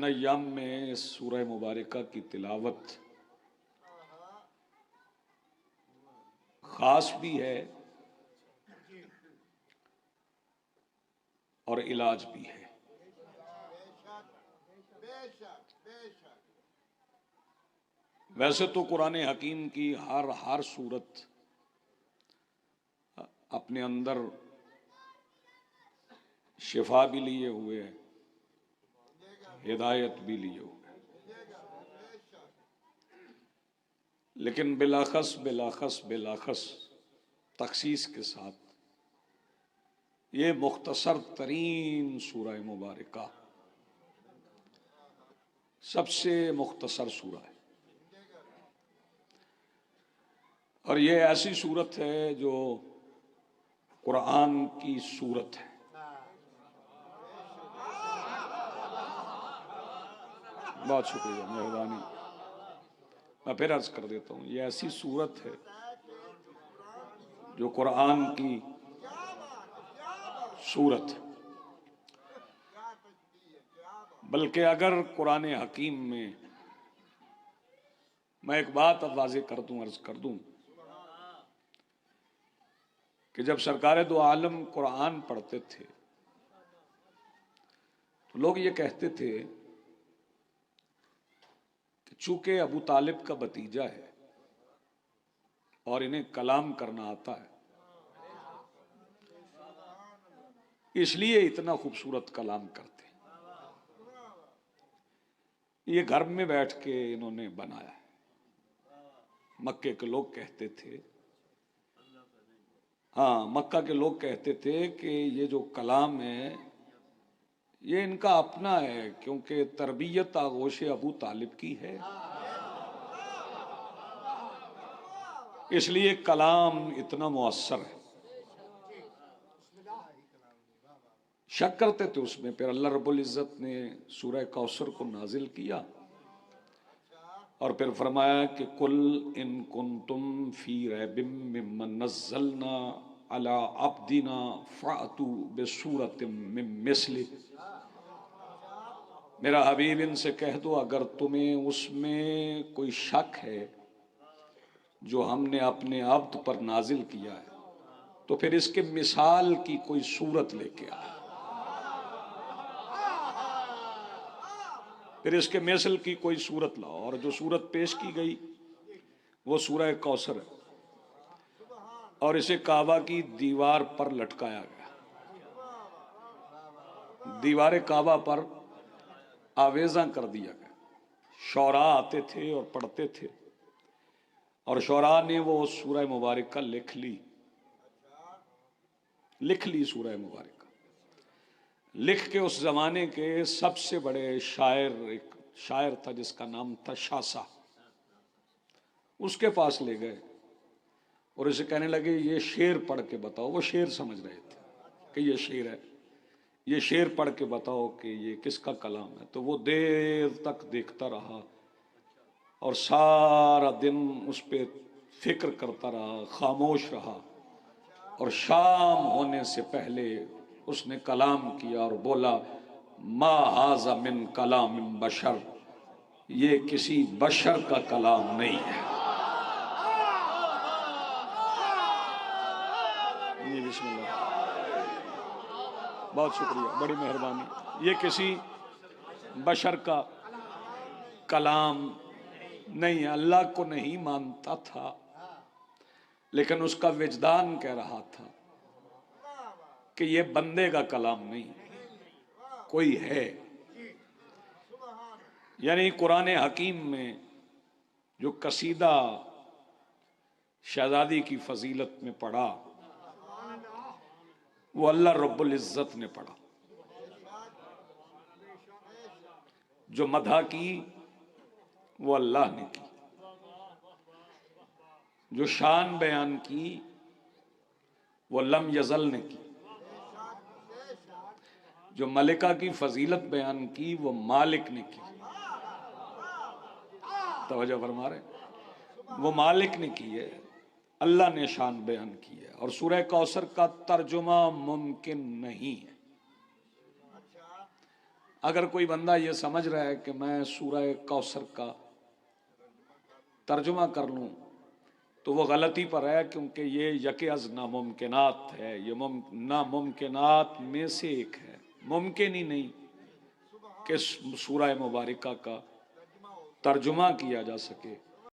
ان ایام میں اس سورہ مبارکہ کی تلاوت خاص بھی ہے اور علاج بھی ہے۔ ویسے تو قرآن حکیم کی ہر سورت اپنے اندر شفا بھی لیے ہوئے ہے، ہدایت بھی لیے ہوئے، لیکن بلاخص تخصیص کے ساتھ یہ مختصر ترین سورہ مبارکہ سب سے مختصر سورہ ہے، اور یہ ایسی سورت ہے جو قرآن کی سورت ہے۔ بہت شکریہ، مہربانی۔ میں پھر عرض کر دیتا ہوں، یہ ایسی سورت ہے جو قرآن کی سورت ہے۔ بلکہ اگر قرآن حکیم میں ایک بات اب واضح کر دوں، عرض کر دوں کہ جب سرکار دو عالم قرآن پڑھتے تھے تو لوگ یہ کہتے تھے کہ چونکہ ابو طالب کا بھتیجا ہے اور انہیں کلام کرنا آتا ہے، اس لیے اتنا خوبصورت کلام کرتے ہیں۔ یہ گھر میں بیٹھ کے انہوں نے بنایا ہے۔ مکے کے لوگ کہتے تھے، مکہ کے لوگ کہتے تھے کہ یہ جو کلام ہے یہ ان کا اپنا ہے، کیونکہ تربیت آغوش ابو طالب کی ہے، اس لیے کلام اتنا مؤثر ہے۔ شک کرتے تھے اس میں۔ پھر اللہ رب العزت نے سورہ کوثر کو نازل کیا اور پھر فرمایا کہ قل ان کنتم فی ریب مما نزلنا علی عبدنا فأتوا بسورۃ من مثلہ۔ میرا حبیب ان سے کہہ دو اگر تمہیں اس میں کوئی شک ہے جو ہم نے اپنے عبد پر نازل کیا ہے تو پھر اس کے مثال کی کوئی صورت لے کے آئے، پھر اس کے مثل کی کوئی صورت لاؤ۔ اور جو صورت پیش کی گئی وہ سورہ کوثر ہے، اور اسے کعبہ کی دیوار پر لٹکایا گیا، دیوار کعبہ پر آویزاں کر دیا گیا۔ شعراء آتے تھے اور پڑھتے تھے، اور شعراء نے وہ سورہ مبارکہ لکھ لی سورہ مبارکہ، لکھ کے اس زمانے کے سب سے بڑے ایک شاعر تھا جس کا نام تھا شاسا، اس کے پاس لے گئے اور اسے کہنے لگے یہ شعر پڑھ کے بتاؤ۔ وہ شعر سمجھ رہے تھے کہ یہ شعر ہے، یہ شعر پڑھ کے بتاؤ کہ یہ کس کا کلام ہے۔ تو وہ دیر تک دیکھتا رہا اور سارا دن اس پہ فکر کرتا رہا، خاموش رہا، اور شام ہونے سے پہلے اس نے کلام کیا اور بولا ما ھذا من کلام بشر، یہ کسی بشر کا کلام نہیں ہے۔ بسم اللہ، بہت شکریہ، بڑی مہربانی۔ یہ کسی بشر کا کلام نہیں ہے۔ اللہ کو نہیں مانتا تھا، لیکن اس کا وجدان کہہ رہا تھا کہ یہ بندے کا کلام نہیں، کوئی ہے۔ یعنی قرآن حکیم میں جو قصیدہ شہزادی کی فضیلت میں پڑھا وہ اللہ رب العزت نے پڑھا، جو مدح کی وہ اللہ نے کی، جو شان بیان کی وہ لم یزل نے کی، جو ملکہ کی فضیلت بیان کی وہ مالک نے کی۔ توجہ فرما رہے، وہ مالک نے کی ہے، اللہ نے شان بیان کی ہے۔ اور سورہ کوثر کا ترجمہ ممکن نہیں ہے۔ اگر کوئی بندہ یہ سمجھ رہا ہے کہ میں سورہ کوثر کا ترجمہ کر لوں تو وہ غلطی پر ہے، کیونکہ یہ یک از ناممکنات ہے، یہ ناممکنات میں سے ایک ہے۔ ممکن ہی نہیں کہ سورہ مبارکہ کا ترجمہ کیا جا سکے۔